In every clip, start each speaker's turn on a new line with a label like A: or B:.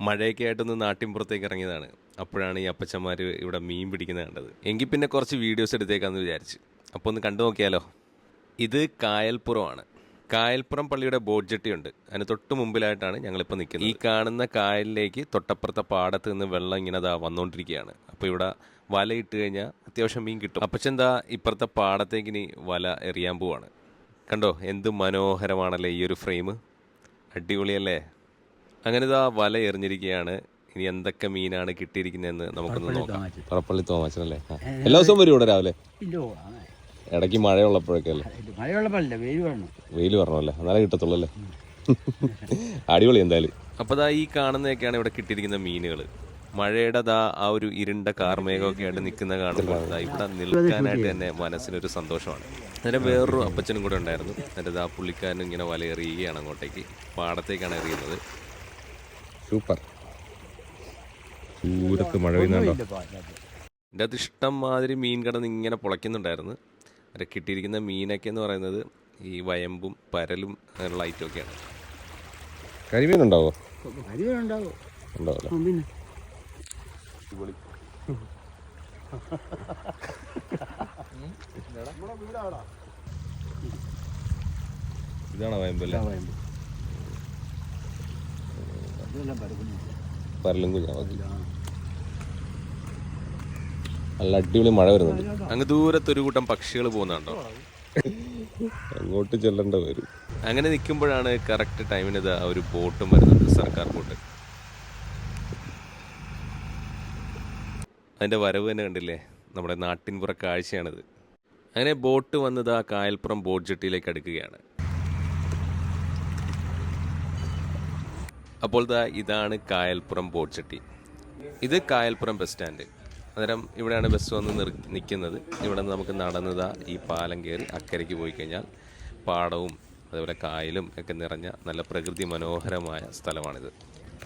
A: മഴയൊക്കെ ആയിട്ടൊന്ന് നാട്ടിൻപുറത്തേക്ക് ഇറങ്ങിയതാണ്. അപ്പോഴാണ് ഈ അപ്പച്ചന്മാർ ഇവിടെ മീൻ പിടിക്കുന്നത് കണ്ടത്. എങ്കിൽ പിന്നെ കുറച്ച് വീഡിയോസ് എടുത്തേക്കാന്ന് വിചാരിച്ചു. അപ്പോൾ ഒന്ന് കണ്ടു നോക്കിയാലോ. ഇത് കായൽപ്പുറമാണ്. കായൽപ്പുറം പള്ളിയുടെ ബോട്ട് ജെട്ടിയുണ്ട്. അതിന് തൊട്ട് മുമ്പിലായിട്ടാണ് ഞങ്ങളിപ്പോൾ നിൽക്കുന്നത്. ഈ കാണുന്ന കായലിലേക്ക് തൊട്ടപ്പുറത്തെ പാടത്ത് നിന്ന് വെള്ളം ഇങ്ങനെ വന്നുകൊണ്ടിരിക്കുകയാണ്. അപ്പോൾ ഇവിടെ വല ഇട്ട് കഴിഞ്ഞാൽ അത്യാവശ്യം മീൻ കിട്ടും. അപ്പച്ചെന്താ ഇപ്പുറത്തെ പാടത്തേക്ക് ഇനി വല എറിയാൻ പോവാണ്. കണ്ടോ എന്ത് മനോഹരമാണല്ലേ ഈ ഒരു ഫ്രെയിം, അടിപൊളിയല്ലേ. അങ്ങനെ ഇതാ വല എറിഞ്ഞിരിക്കുകയാണ്. ഇനി എന്തൊക്കെ മീനാണ് കിട്ടിയിരിക്കുന്നതെന്ന് നമുക്കൊന്ന് നോക്കാം. പറപ്പള്ളി തോമാച്ചനല്ലേ? എല്ലാ ദിവസവും വരും ഇവിടെ രാവിലെ? ഇടയ്ക്ക് മഴയുള്ളപ്പോഴൊക്കെ അല്ലേ? വെയിൽ വരണമല്ലേ, എന്നാലേ കിട്ടത്തുള്ളൂ അല്ലേ? അടിപൊളി എന്തായാലും. അപ്പോൾ ദാ ഈ കാണുന്നതൊക്കെയാണ് ഇവിടെ കിട്ടിയിരിക്കുന്ന മീനുകൾ. മഴയുടെ ആ ഒരു ഇരുണ്ട കാർമേഘമൊക്കെ ആയിട്ട് നിൽക്കുന്ന കാണുമ്പോൾ ഇവിടെ നിൽക്കാനായിട്ട് തന്നെ മനസ്സിനൊരു സന്തോഷമാണ്. അതിൻ്റെ വേറൊരു അപ്പച്ചനും കൂടെ ഉണ്ടായിരുന്നു. എന്നിട്ട് ആ പുള്ളിക്കാരനും ഇങ്ങനെ വല എറിയുകയാണ് അങ്ങോട്ടേക്ക്, പാടത്തേക്കാണ് എറിയുന്നത്. സൂപ്പർ. ദൂരത്ത് മഴ പെയ്യുന്നുണ്ടോ? എൻ്റെ അത് ഇഷ്ടം മാതിരി മീൻ കിടന്ന് ഇങ്ങനെ പൊളയ്ക്കുന്നുണ്ടായിരുന്നു. അതിൽ കിട്ടിയിരിക്കുന്ന മീനൊക്കെ എന്ന് പറയുന്നത് ഈ വയമ്പും പരലും അങ്ങനെയുള്ള ഐറ്റമൊക്കെയാണ്. കരിമീൻ ഉണ്ടാവോ? ഉണ്ടാവില്ല. ഇതാണോ വയമ്പല്ലേ? പരലും കുഞ്ഞാ. നല്ല അടിപൊളി മഴ വരുന്നുണ്ട്. അങ്ങ് ദൂരത്തൊരു കൂട്ടം പക്ഷികൾ പോകുന്നുണ്ടോ? അങ്ങോട്ട് ചെല്ലേണ്ട വരും. അങ്ങനെ നിൽക്കുമ്പോഴാണ് കറക്റ്റ് ടൈമിന് ഒരു ബോട്ടും വരുന്നത്, സർക്കാർ ബോട്ട്. അതിൻ്റെ വരവ് തന്നെ കണ്ടില്ലേ, നമ്മുടെ നാട്ടിൻപുറ കാഴ്ചയാണിത്. അങ്ങനെ ബോട്ട് വന്നത് ആ കായൽപ്പുറം ബോട്ട് ജെട്ടിയിലേക്ക് അടുക്കുകയാണ്. അപ്പോൾ ഇതാണ് കായൽപ്പുറം ബോട്ട് ജെട്ടി. ഇത് കായൽപ്പുറം ബസ് സ്റ്റാൻഡ്. അന്നേരം ഇവിടെയാണ് ബസ് വന്ന് നിൽക്കുന്നത്. ഇവിടെ നിന്ന് നമുക്ക് നടന്നതാ ഈ പാലം കയറി അക്കരയ്ക്ക് പോയി കഴിഞ്ഞാൽ പാടവും അതുപോലെ കായലും ഒക്കെ നിറഞ്ഞ നല്ല പ്രകൃതി മനോഹരമായ സ്ഥലമാണിത്.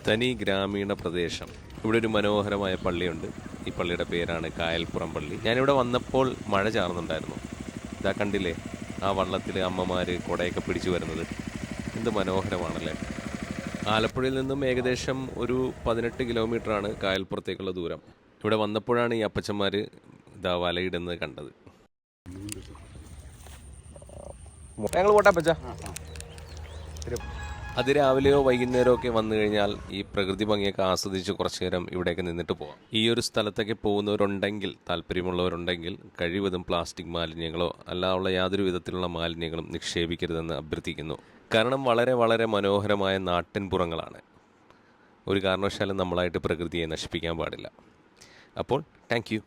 A: തനി ഗ്രാമീണ പ്രദേശം. ഇവിടെ ഒരു മനോഹരമായ പള്ളിയുണ്ട്. ഈ പള്ളിയുടെ പേരാണ് കായൽപ്പുറം പള്ളി. ഞാനിവിടെ വന്നപ്പോൾ മഴ ചാർന്നുണ്ടായിരുന്നു. ഇതാ കണ്ടില്ലേ ആ വള്ളത്തിൽ അമ്മമാർ കുടയൊക്കെ പിടിച്ചു വരുന്നത്. എന്ത് മനോഹരമാണല്ലേ. ആലപ്പുഴയിൽ നിന്നും ഏകദേശം ഒരു 18 കിലോമീറ്ററാണ് കായൽപ്പുറത്തേക്കുള്ള ദൂരം. ഇവിടെ വന്നപ്പോഴാണ് ഈ അപ്പച്ചന്മാർ വലയിടുന്നത് കണ്ടത്. ഞങ്ങൾ പോട്ടപ്പച്ച. അതിരാവിലെയോ വൈകുന്നേരമോ ഒക്കെ വന്നു കഴിഞ്ഞാൽ ഈ പ്രകൃതി ഭംഗിയൊക്കെ ആസ്വദിച്ച് കുറച്ചു നേരം ഇവിടെയൊക്കെ നിന്നിട്ട് പോവാം. ഈ ഒരു സ്ഥലത്തൊക്കെ പോകുന്നവരുണ്ടെങ്കിൽ, താല്പര്യമുള്ളവരുണ്ടെങ്കിൽ കഴിവതും പ്ലാസ്റ്റിക് മാലിന്യങ്ങളോ അല്ലാതെ യാതൊരു വിധത്തിലുള്ള മാലിന്യങ്ങളും നിക്ഷേപിക്കരുതെന്ന് അഭ്യർത്ഥിക്കുന്നു. കാരണം വളരെ വളരെ മനോഹരമായ നാട്ടിൻപുറങ്ങളാണ്. ഒരു കാരണവശാലും നമ്മളായിട്ട് പ്രകൃതിയെ നശിപ്പിക്കാൻ പാടില്ല. അപ്പോൾ താങ്ക് യു.